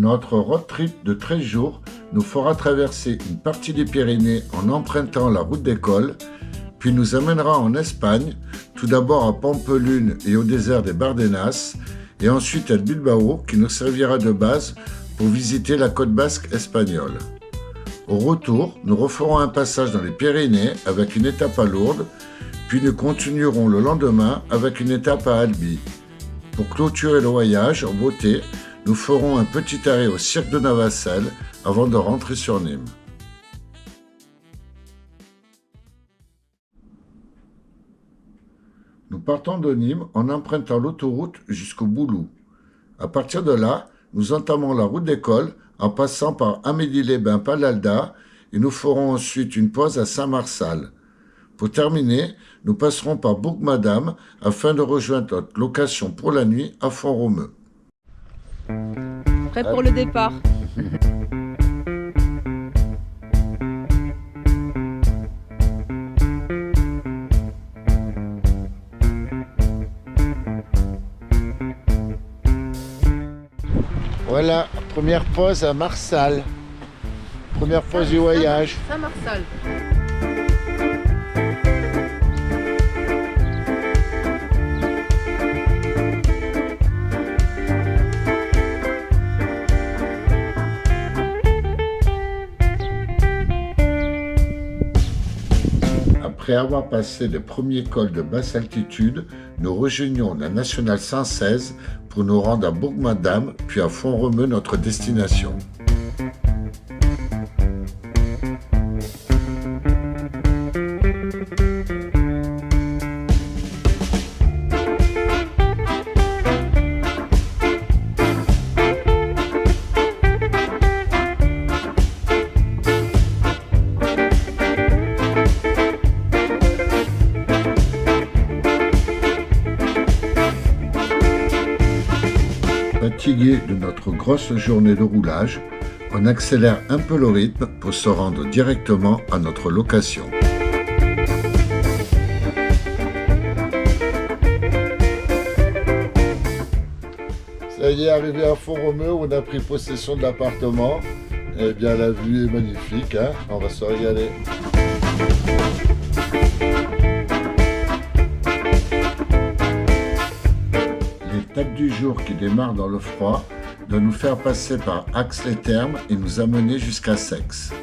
Notre road trip de 13 jours nous fera traverser une partie des Pyrénées en empruntant la route des cols, puis nous amènera en Espagne, tout d'abord à Pampelune et au désert des Bardenas, et ensuite à Bilbao qui nous servira de base pour visiter la côte basque espagnole. Au retour, nous referons un passage dans les Pyrénées avec une étape à Lourdes, puis nous continuerons le lendemain avec une étape à Albi. Pour clôturer le voyage en beauté, nous ferons un petit arrêt au cirque de Navacelles avant de rentrer sur Nîmes. Nous partons de Nîmes en empruntant l'autoroute jusqu'au Boulou. À partir de là, nous entamons la route des cols en passant par Amélie-les-Bains-Palalda et nous ferons ensuite une pause à Saint-Marçal. Pour terminer, nous passerons par Bourg-Madame afin de rejoindre notre location pour la nuit à Font-Romeu. Prêt pour le départ. Voilà, première pause à Marsal. Première pause du voyage. Saint-Marçal. Après avoir passé les premiers cols de basse altitude, nous rejoignons la nationale 116 pour nous rendre à Bourg-Madame, puis à Font-Romeu, notre destination. Fatigué de notre grosse journée de roulage, on accélère un peu le rythme pour se rendre directement à notre location. Ça y est, arrivé à Font-Romeu, on a pris possession de l'appartement. Eh bien, la vue est magnifique, hein, on va se régaler. L'étape du jour qui démarre dans le froid doit nous faire passer par Ax-les-Thermes et nous amener jusqu'à Seix.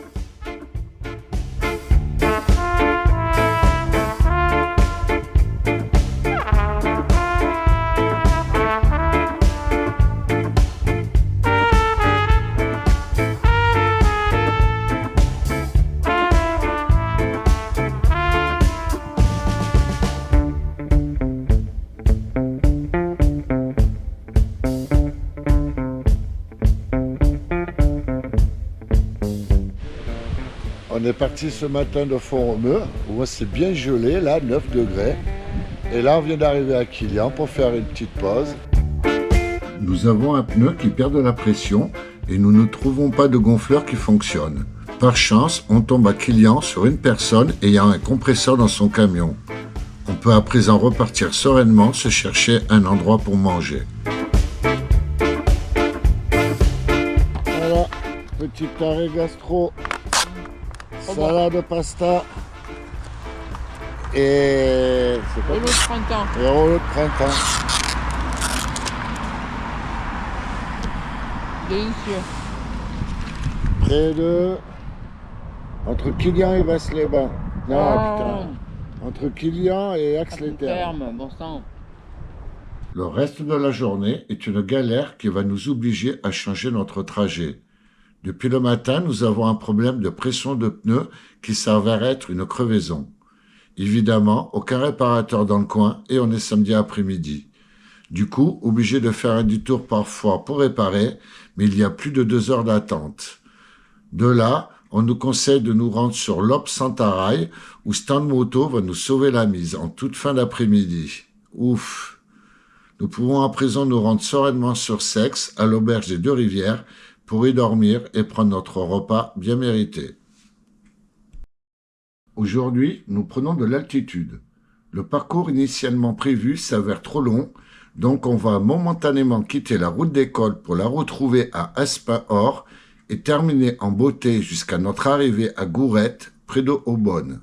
On est parti ce matin de Font-Romeu, où c'est bien gelé, là, 9 degrés. Et là, on vient d'arriver à Quillan pour faire une petite pause. Nous avons un pneu qui perd de la pression et nous ne trouvons pas de gonfleur qui fonctionne. Par chance, on tombe à Quillan sur une personne ayant un compresseur dans son camion. On peut à présent repartir sereinement se chercher un endroit pour manger. Voilà, petit arrêt gastro. Salade de pasta et Et l'autre printemps. Et rouleau de printemps. Délicieux. Près de... Entre Quillan et Vasse-les-Bains. Non, putain. Entre Quillan et Ax-les-Thermes. Bon sang. Le reste de la journée est une galère qui va nous obliger à changer notre trajet. Depuis le matin, nous avons un problème de pression de pneus qui s'avère être une crevaison. Évidemment, aucun réparateur dans le coin et on est samedi après-midi. Du coup, obligé de faire un détour parfois pour réparer, mais il y a plus de 2 heures d'attente. De là, on nous conseille de nous rendre sur Lop-Santaraï où Stand Moto va nous sauver la mise en toute fin d'après-midi. Ouf! Nous pouvons à présent nous rendre sereinement sur Seix, à l'auberge des Deux-Rivières, pour y dormir et prendre notre repas bien mérité. Aujourd'hui, nous prenons de l'altitude. Le parcours initialement prévu s'avère trop long, Donc on va momentanément quitter la route d'école pour la retrouver à Aspin-Or et terminer en beauté jusqu'à notre arrivée à Gourette, près de Aubonne.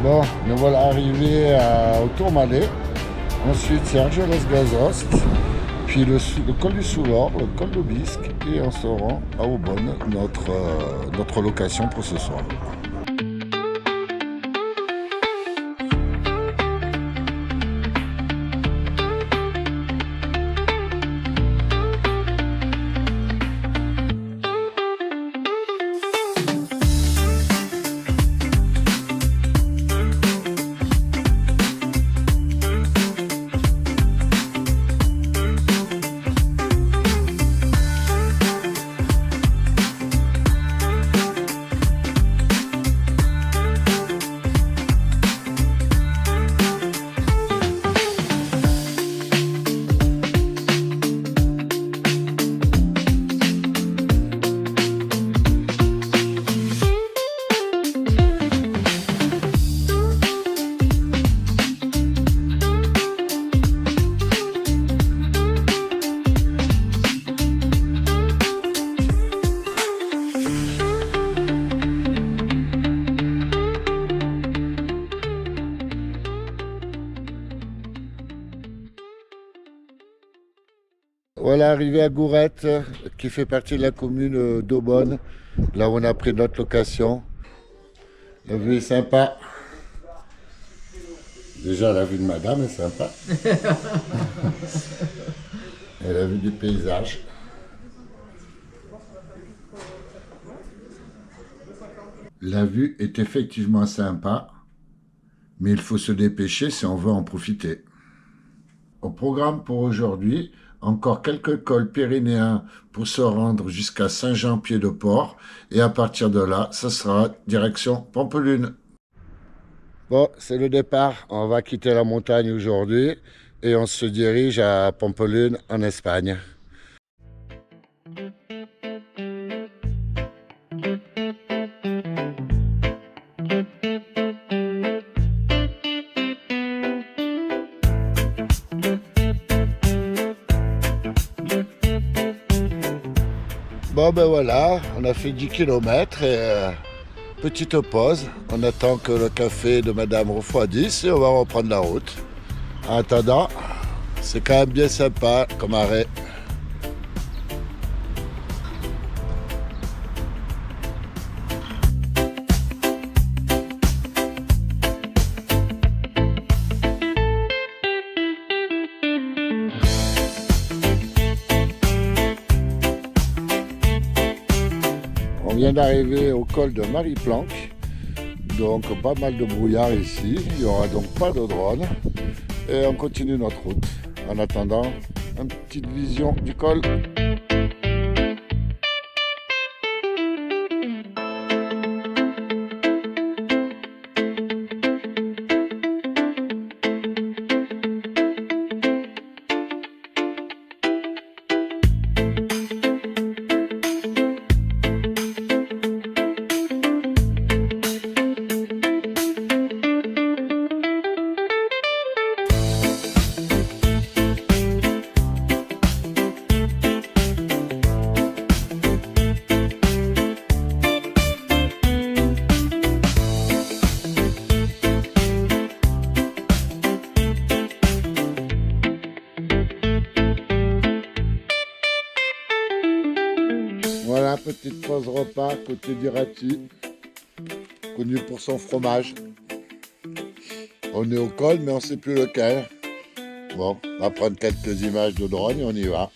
Bon, nous voilà arrivés au Tourmalet. Ensuite, c'est Argelès-Gazost, puis le col du Soulor, le col de Bisque, et on se rend à Aubonne, notre location pour ce soir. Voilà, arrivé à Gourette, qui fait partie de la commune d'Aubonne, là où on a pris notre location. La vue est sympa. Déjà, la vue de madame est sympa. Et la vue du paysage. La vue est effectivement sympa, mais il faut se dépêcher si on veut en profiter. Au programme pour aujourd'hui, encore quelques cols pyrénéens pour se rendre jusqu'à Saint-Jean-Pied-de-Port. Et à partir de là, ça sera direction Pampelune. Bon, c'est le départ. On va quitter la montagne aujourd'hui et on se dirige à Pampelune en Espagne. Bon ben voilà, on a fait 10 km et petite pause. On attend que le café de madame refroidisse et on va reprendre la route. En attendant, c'est quand même bien sympa comme arrêt. vient d'arriver au col de Marie-Planque, donc pas mal de brouillard ici, il n'y aura donc pas de drone et on continue notre route. En attendant, une petite vision du col. Voilà, petite pause repas côté d'Irati, connu pour son fromage. On est au col, mais on ne sait plus lequel. Bon, on va prendre quelques images de drone et on y va.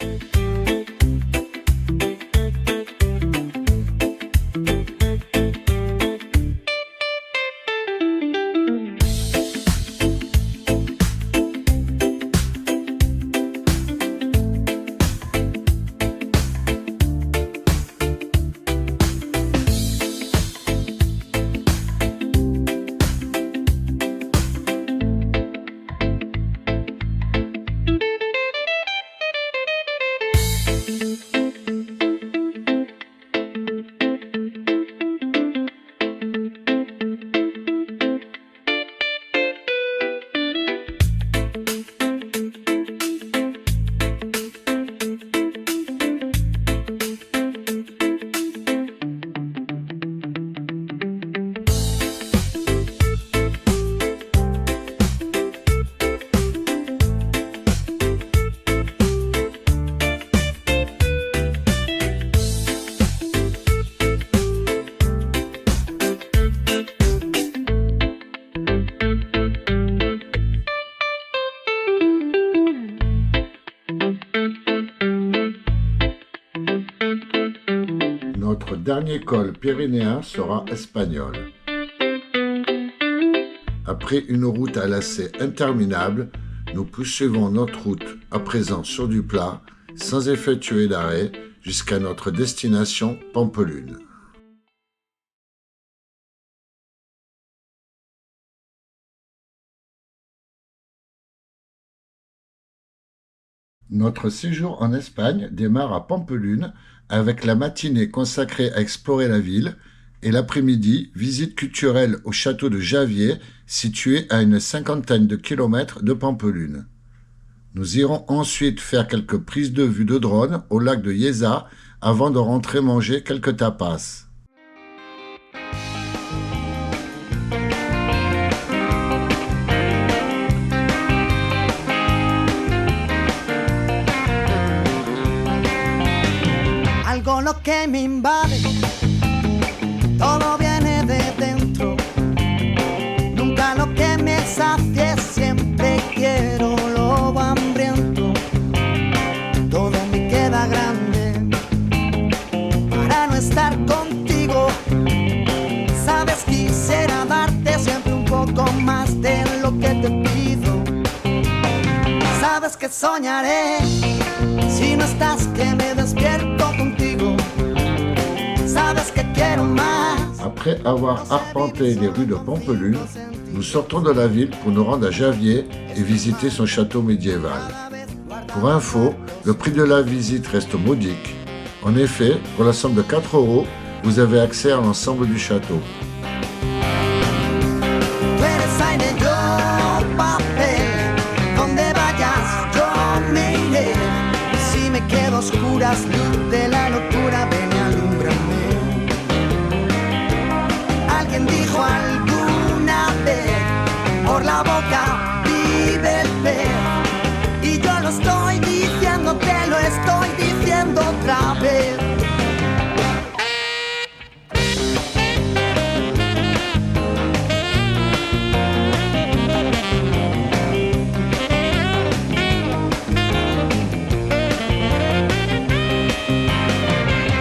Notre dernier col pyrénéen sera espagnol. Après une route à lacets interminable, nous poursuivons notre route à présent sur du plat, sans effectuer d'arrêt, jusqu'à notre destination Pampelune. Notre séjour en Espagne démarre à Pampelune avec la matinée consacrée à explorer la ville et l'après-midi, visite culturelle au château de Javier situé à une 50aine de kilomètres de Pampelune. Nous irons ensuite faire quelques prises de vue de drone au lac de Yeza avant de rentrer manger quelques tapas. Algo lo que me invade, todo viene de dentro. Nunca lo que me sacie, siempre quiero lo hambriento. Todo me queda grande para no estar contigo. Sabes, quisiera darte siempre un poco más de lo que te pido. Sabes que soñaré si no estás, que me despierto contigo. Sabes que quiero más. Après avoir arpenté les rues de Pampelune, nous sortons de la ville pour nous rendre à Javier et visiter son château médiéval. Pour info, le prix de la visite reste modique. En effet, pour la somme de 4 €, vous avez accès à l'ensemble du château. Tú eres aire, yo papel. Donde vayas, yo me iré. Y si me quedo a oscuras, luz de la locura, ven y alúmbrame. Alguien dijo alguna vez, por la boca vive el pez. Y yo lo estoy diciendo, te lo estoy diciendo otra vez.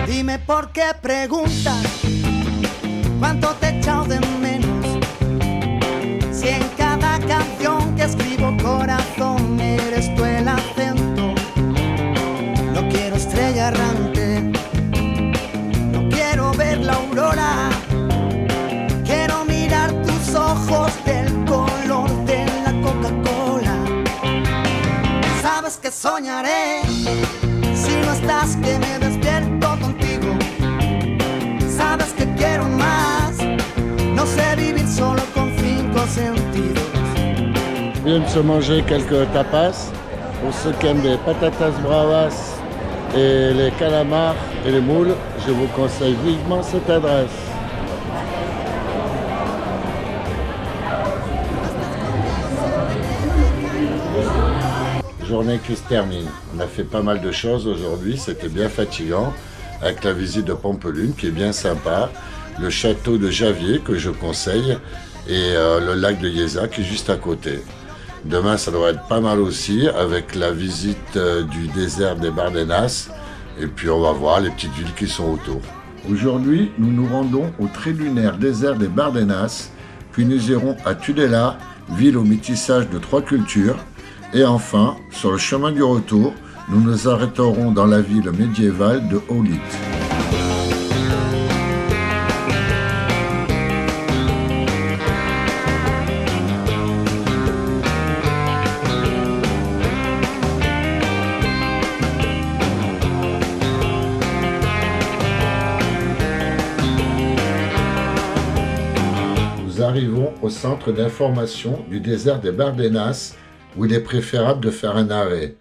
Dime por qué preguntas cuánto te he echado de menos. Si en cada canción que escribo, corazón, eres tú el acento. No quiero estrella errante, no quiero ver la aurora. Quiero mirar tus ojos del color de la Coca-Cola. Sabes que soñaré si no estás, que me despierto contigo. Sabes que quiero más, no sé vivir solo con 5 sentidos. Bien de se manger quelques tapas. Pour ceux qui aiment les patatas bravas et les calamars et les moules, je vous conseille vivement cette adresse. Journée qui se termine. On a fait pas mal de choses aujourd'hui, c'était bien fatigant, avec la visite de Pampelune qui est bien sympa, le château de Javier que je conseille et le lac de Yéza qui est juste à côté. Demain ça doit être pas mal aussi avec la visite du désert des Bardenas et puis on va voir les petites villes qui sont autour. Aujourd'hui nous nous rendons au très lunaire désert des Bardenas, puis nous irons à Tudela, ville au métissage de 3 cultures. Et enfin, sur le chemin du retour, nous nous arrêterons dans la ville médiévale de Aulit. Nous arrivons au centre d'information du désert des Bardenas, où il est préférable de faire un arrêt.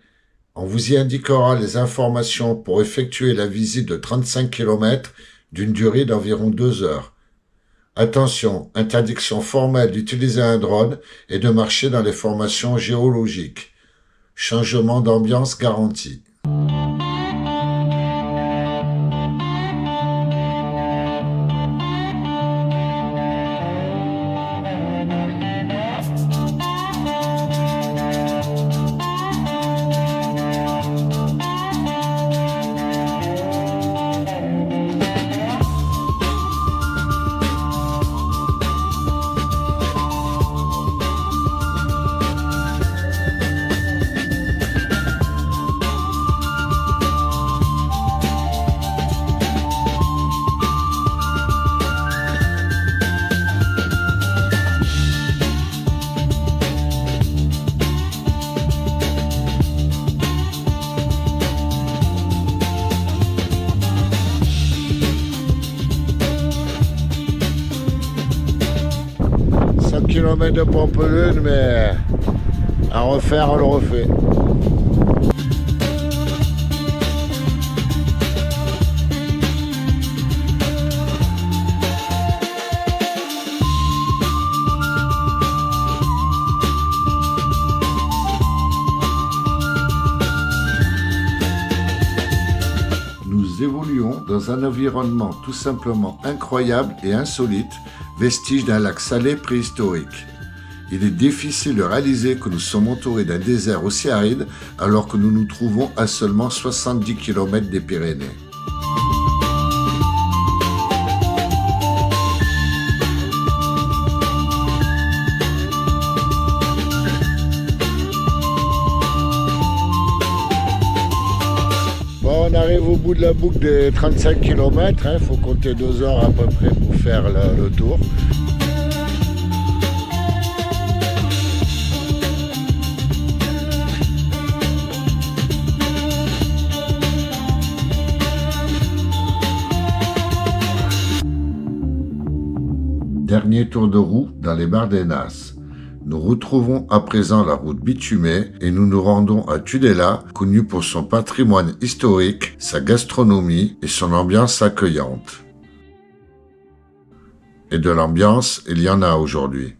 On vous y indiquera les informations pour effectuer la visite de 35 km d'une durée d'environ 2 heures. Attention, interdiction formelle d'utiliser un drone et de marcher dans les formations géologiques. Changement d'ambiance garanti. Kilomètres de Pampelune, mais à refaire, on le refait. Nous évoluons dans un environnement tout simplement incroyable et insolite, vestige d'un lac salé préhistorique. Il est difficile de réaliser que nous sommes entourés d'un désert aussi aride alors que nous nous trouvons à seulement 70 km des Pyrénées. Bon, on arrive au bout de la boucle des 35 km, il faut compter 2 heures à peu près pour faire le tour. Dernier tour de roue dans les Bardenas. Nous retrouvons à présent la route bitumée et nous nous rendons à Tudela, connu pour son patrimoine historique, sa gastronomie et son ambiance accueillante. Et de l'ambiance, il y en a aujourd'hui.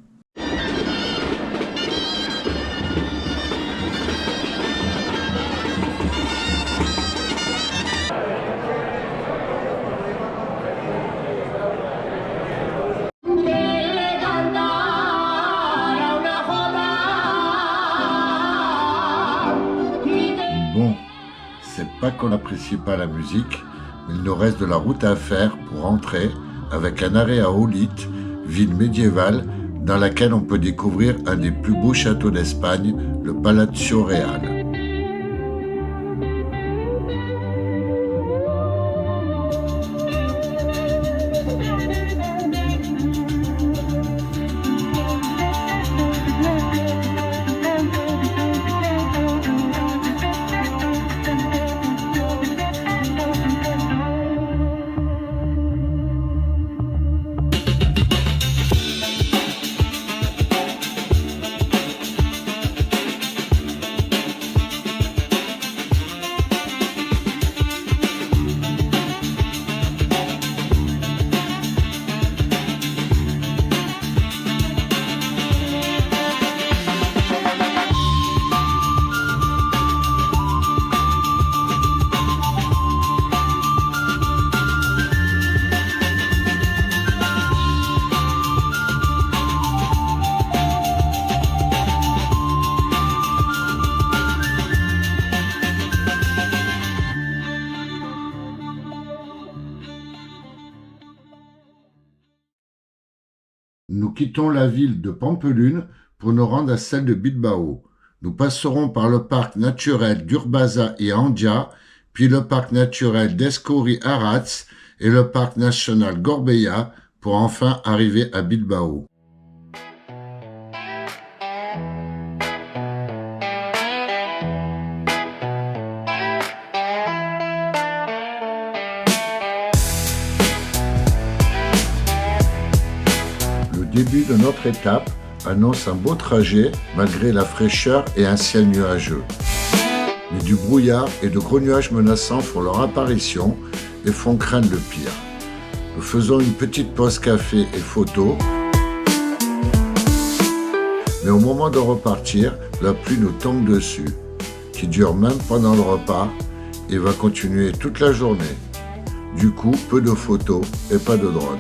Bon, c'est pas qu'on n'apprécie pas la musique, Il nous reste de la route à faire pour entrer, avec un arrêt à Olite, ville médiévale dans laquelle on peut découvrir un des plus beaux châteaux d'Espagne, le Palacio Real. Nous quittons la ville de Pampelune pour nous rendre à celle de Bilbao. Nous passerons par le parc naturel d'Urbaza et Andia, puis le parc naturel d'Escori-Arats et le parc national Gorbea pour enfin arriver à Bilbao. Le début de notre étape annonce un beau trajet malgré la fraîcheur et un ciel nuageux. Mais du brouillard et de gros nuages menaçants font leur apparition et font craindre le pire. Nous faisons une petite pause café et photo. Mais au moment de repartir, la pluie nous tombe dessus, qui dure même pendant le repas et va continuer toute la journée. Du coup, peu de photos et pas de drone.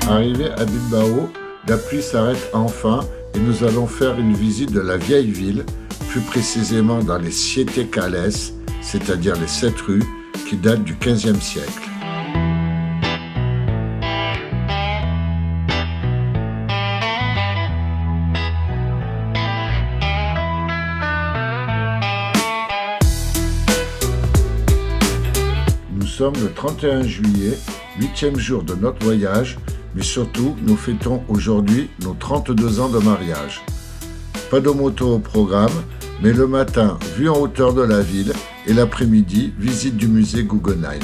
Arrivé à Bilbao, la pluie s'arrête enfin et nous allons faire une visite de la vieille ville, plus précisément dans les Siete Calles, c'est-à-dire les 7 rues qui datent du XVe siècle. Nous sommes le 31 juillet, 8e jour de notre voyage, mais surtout, nous fêtons aujourd'hui nos 32 ans de mariage. Pas de moto au programme, mais le matin, vue en hauteur de la ville, et l'après-midi, visite du musée Guggenheim.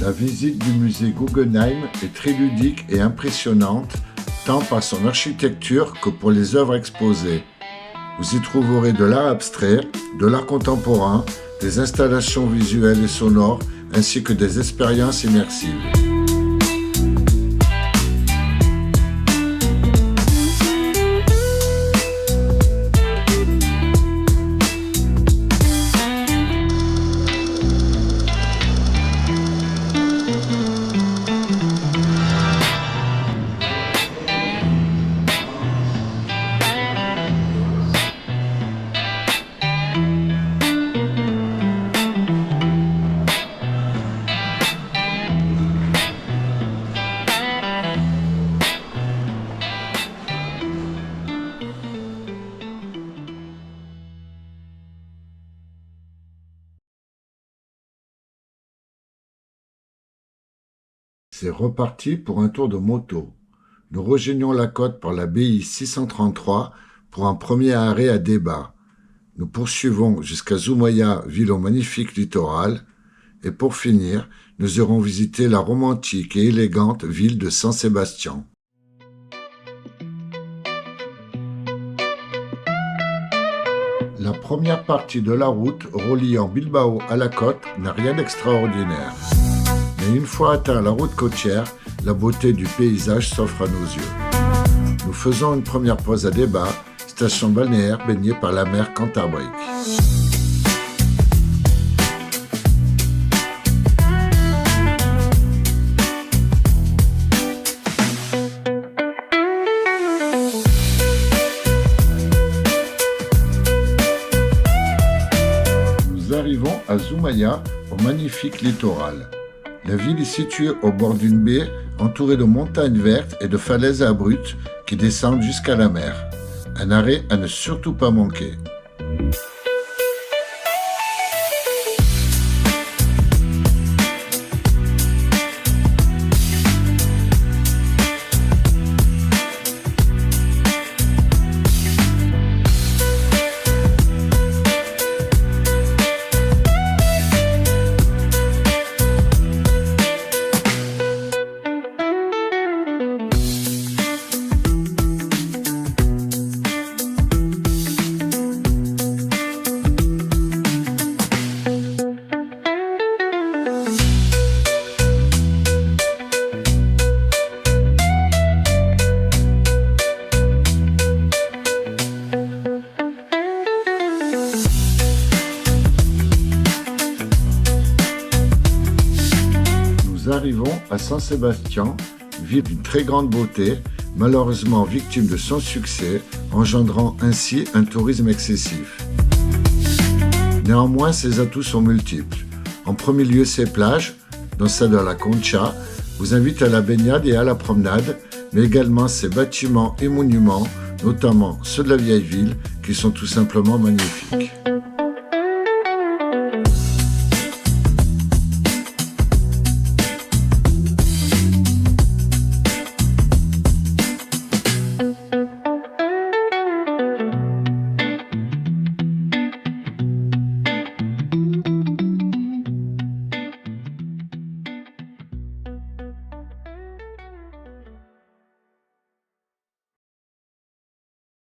La visite du musée Guggenheim est très ludique et impressionnante, tant par son architecture que pour les œuvres exposées. Vous y trouverez de l'art abstrait, de l'art contemporain, des installations visuelles et sonores, ainsi que des expériences immersives. C'est reparti pour un tour de moto. Nous rejoignons la côte par la BI 633 pour un premier arrêt à Deba. Nous poursuivons jusqu'à Zumaya, ville au magnifique littoral. Et pour finir, nous irons visiter la romantique et élégante ville de San Sébastien. La première partie de la route reliant Bilbao à la côte n'a rien d'extraordinaire. Mais une fois atteint la route côtière, la beauté du paysage s'offre à nos yeux. Nous faisons une première pause à Deba, station balnéaire baignée par la mer Cantabrique. Nous arrivons à Zumaya, au magnifique littoral. La ville est située au bord d'une baie entourée de montagnes vertes et de falaises abruptes qui descendent jusqu'à la mer. Un arrêt à ne surtout pas manquer. Nous arrivons à Saint-Sébastien, ville d'une très grande beauté, malheureusement victime de son succès, engendrant ainsi un tourisme excessif. Néanmoins, ses atouts sont multiples. En premier lieu, ses plages, dont celle de la Concha, vous invitent à la baignade et à la promenade, mais également ses bâtiments et monuments, notamment ceux de la vieille ville, qui sont tout simplement magnifiques.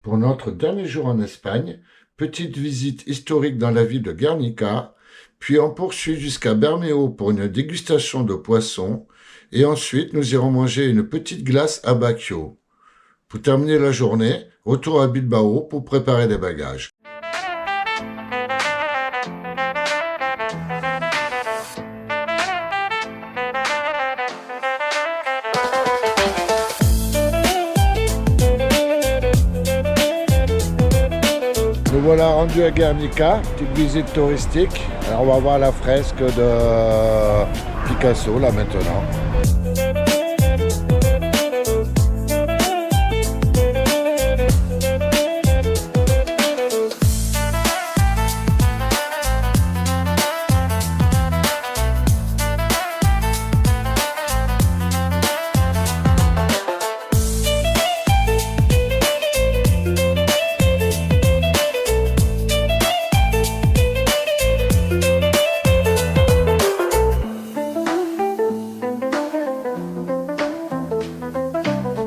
Pour notre dernier jour en Espagne, petite visite historique dans la ville de Guernica, puis on poursuit jusqu'à Bermeo pour une dégustation de poissons, et ensuite nous irons manger une petite glace à Baquio. Pour terminer la journée, retour à Bilbao pour préparer les bagages. Nous voilà rendus à Guernica, petite visite touristique. Alors on va voir la fresque de Picasso là maintenant.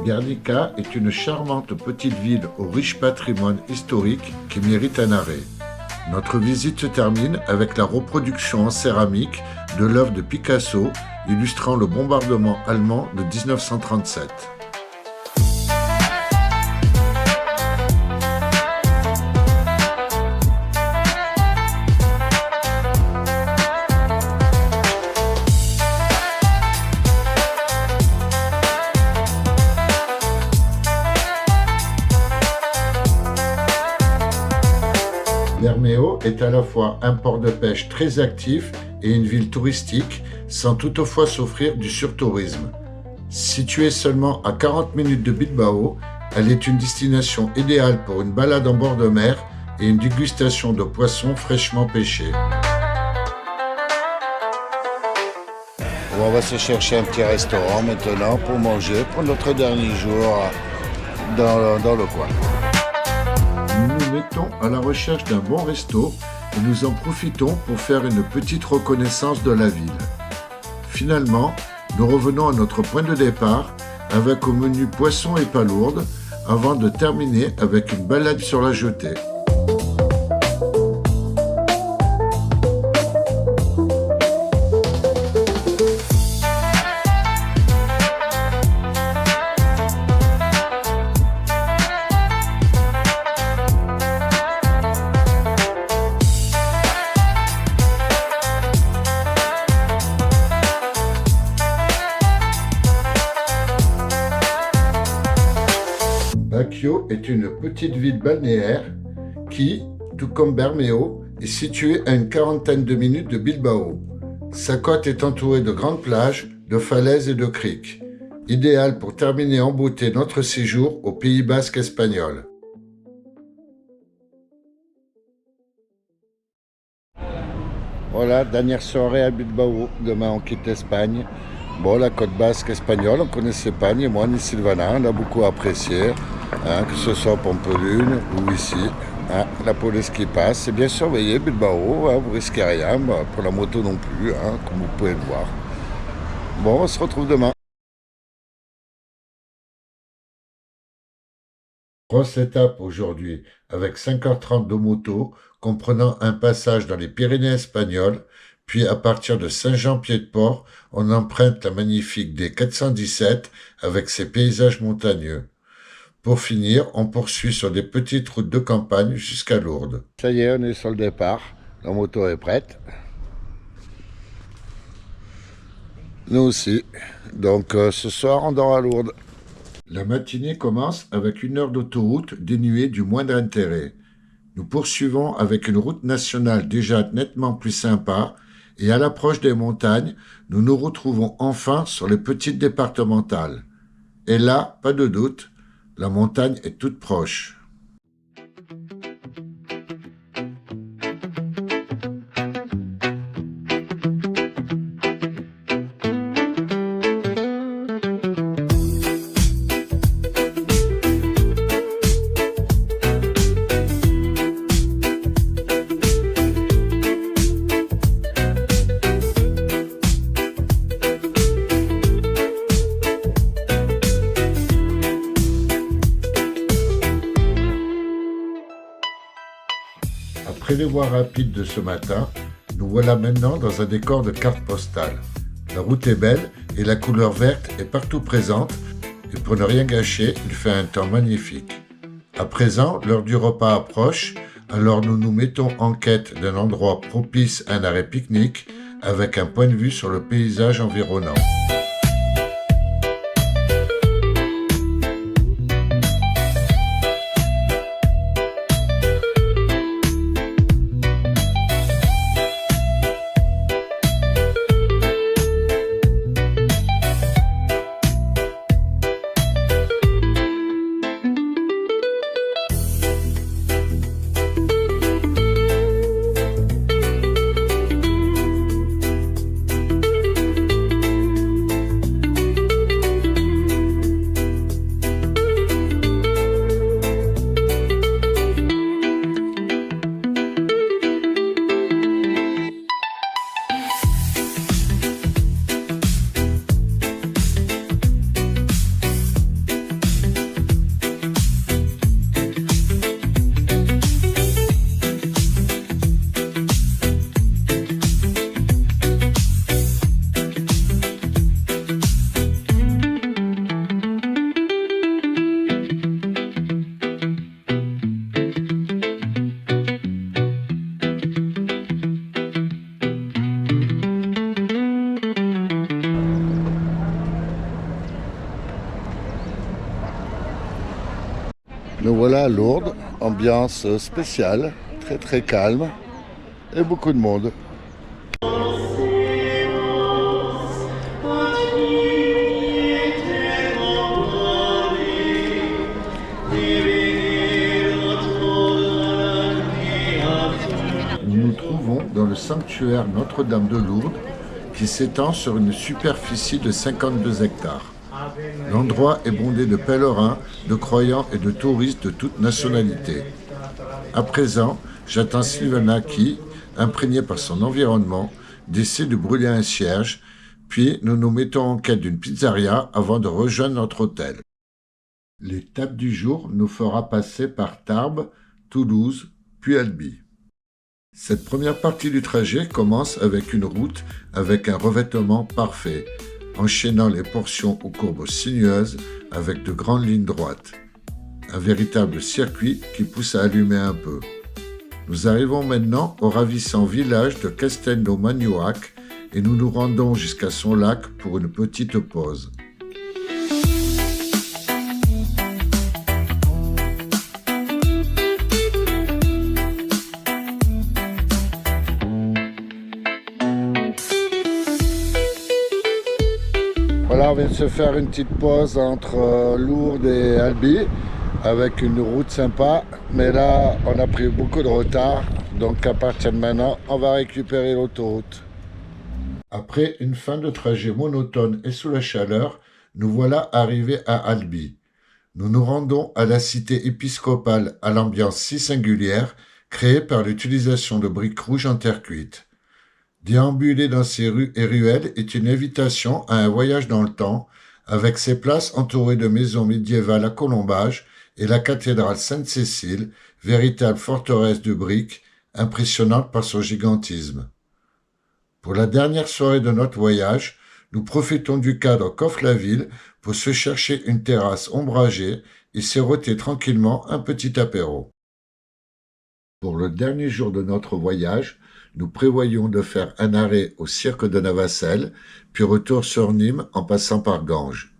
Guernica est une charmante petite ville au riche patrimoine historique qui mérite un arrêt. Notre visite se termine avec la reproduction en céramique de l'œuvre de Picasso illustrant le bombardement allemand de 1937. Bermeo est à la fois un port de pêche très actif et une ville touristique, sans toutefois souffrir du surtourisme. Située seulement à 40 minutes de Bilbao, elle est une destination idéale pour une balade en bord de mer et une dégustation de poissons fraîchement pêchés. On va se chercher un petit restaurant maintenant pour manger pour notre dernier jour dans le coin. Nous nous mettons à la recherche d'un bon resto et nous en profitons pour faire une petite reconnaissance de la ville. Finalement, nous revenons à notre point de départ avec au menu poisson et palourdes avant de terminer avec une balade sur la jetée. Tafio est une petite ville balnéaire qui, tout comme Bermeo, est située à une quarantaine de minutes de Bilbao. Sa côte est entourée de grandes plages, de falaises et de criques, idéal pour terminer en beauté notre séjour au Pays Basque espagnol. Voilà, dernière soirée à Bilbao. Demain, on quitte l'Espagne. Bon, la côte basque espagnole, on connaissait pas, ni moi ni Sylvana, on a beaucoup apprécié, que ce soit à Pampelune ou ici. La police qui passe, c'est bien surveillé, Bilbao, vous risquez rien, pour la moto non plus, comme vous pouvez le voir. Bon, on se retrouve demain. Grosse étape aujourd'hui, avec 5h30 de moto, comprenant un passage dans les Pyrénées espagnoles, puis à partir de Saint-Jean-Pied-de-Port, on emprunte la magnifique D417 avec ses paysages montagneux. Pour finir, on poursuit sur des petites routes de campagne jusqu'à Lourdes. Ça y est, on est sur le départ, la moto est prête. Nous aussi, donc ce soir on dort à Lourdes. La matinée commence avec 1 heure d'autoroute dénuée du moindre intérêt. Nous poursuivons avec une route nationale déjà nettement plus sympa et à l'approche des montagnes, nous nous retrouvons enfin sur les petites départementales. Et là, pas de doute, la montagne est toute proche. Après les voies rapides de ce matin, nous voilà maintenant dans un décor de carte postale. La route est belle et la couleur verte est partout présente et pour ne rien gâcher, il fait un temps magnifique. À présent, l'heure du repas approche, alors nous nous mettons en quête d'un endroit propice à un arrêt pique-nique avec un point de vue sur le paysage environnant. Nous voilà à Lourdes, ambiance spéciale, très très calme et beaucoup de monde. Nous nous trouvons dans le sanctuaire Notre-Dame de Lourdes qui s'étend sur une superficie de 52 hectares. L'endroit est bondé de pèlerins, de croyants et de touristes de toutes nationalités. À présent, j'attends Sylvana qui, imprégnée par son environnement, décide de brûler un cierge, puis nous nous mettons en quête d'une pizzeria avant de rejoindre notre hôtel. L'étape du jour nous fera passer par Tarbes, Toulouse, puis Albi. Cette première partie du trajet commence avec une route avec un revêtement parfait, enchaînant les portions aux courbes sinueuses avec de grandes lignes droites. Un véritable circuit qui pousse à allumer un peu. Nous arrivons maintenant au ravissant village de Castelnau-Magnoac et nous nous rendons jusqu'à son lac pour une petite pause. Voilà, on vient de se faire une petite pause entre Lourdes et Albi avec une route sympa, mais là on a pris beaucoup de retard, donc à partir de maintenant on va récupérer l'autoroute. Après une fin de trajet monotone et sous la chaleur, nous voilà arrivés à Albi. Nous nous rendons à la cité épiscopale à l'ambiance si singulière, créée par l'utilisation de briques rouges en terre cuite. Déambuler dans ces rues et ruelles est une invitation à un voyage dans le temps, avec ses places entourées de maisons médiévales à colombage et la cathédrale Sainte-Cécile, véritable forteresse de briques, impressionnante par son gigantisme. Pour la dernière soirée de notre voyage, nous profitons du cadre qu'offre la ville pour se chercher une terrasse ombragée et siroter tranquillement un petit apéro. Pour le dernier jour de notre voyage, nous prévoyons de faire un arrêt au cirque de Navacelles, puis retour sur Nîmes en passant par Ganges.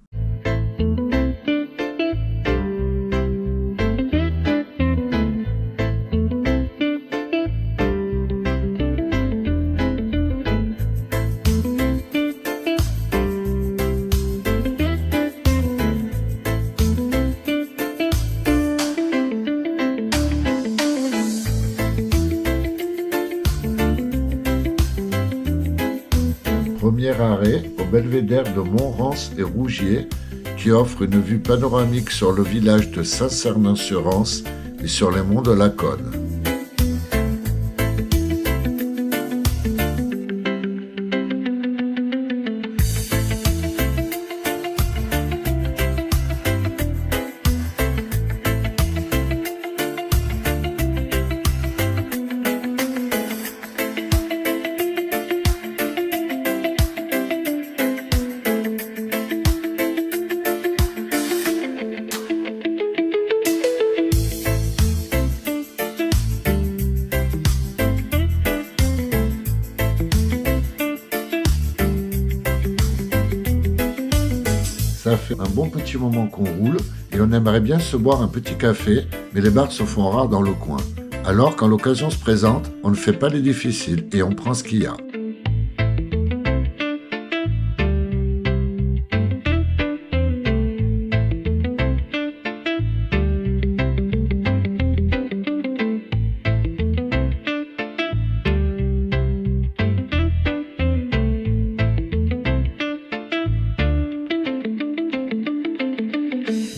Premier arrêt au belvédère de Montrance et Rougier qui offre une vue panoramique sur le village de Saint-Cernin-sur-Rance et sur les monts de Laconne. Ça fait un bon petit moment qu'on roule et on aimerait bien se boire un petit café, mais les bars se font rares dans le coin. Alors, quand l'occasion se présente, on ne fait pas les difficiles et on prend ce qu'il y a.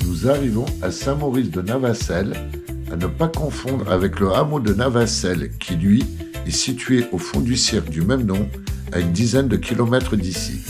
Nous arrivons à Saint-Maurice de Navacelles, à ne pas confondre avec le hameau de Navacelles qui, lui, est situé au fond du cirque du même nom, à une dizaine de kilomètres d'ici.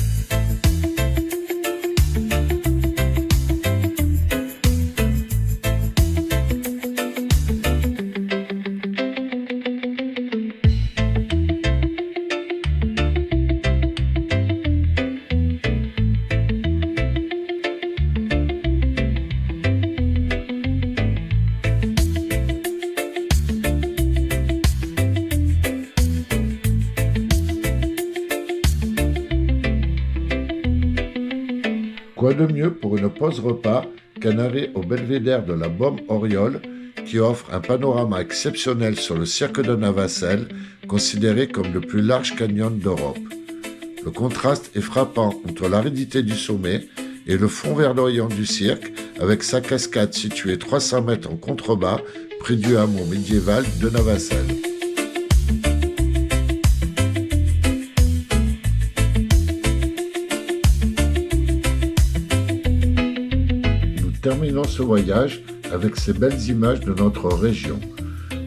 Quoi de mieux pour une pause repas qu'un arrêt au belvédère de la Baume-Auriol qui offre un panorama exceptionnel sur le cirque de Navacelles, considéré comme le plus large canyon d'Europe. Le contraste est frappant entre l'aridité du sommet et le fond verdoyant du cirque, avec sa cascade située 300 mètres en contrebas, près du hameau médiéval de Navacelles. Terminons ce voyage avec ces belles images de notre région.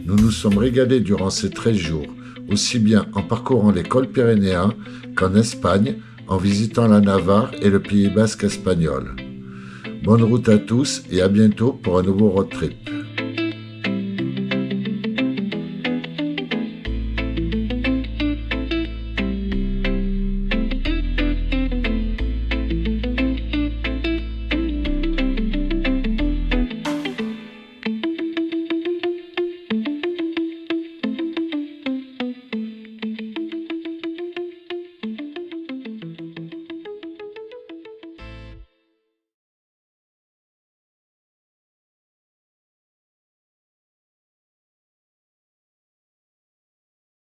Nous nous sommes régalés durant ces 13 jours, aussi bien en parcourant les cols pyrénéens qu'en Espagne, en visitant la Navarre et le Pays basque espagnol. Bonne route à tous et à bientôt pour un nouveau road trip.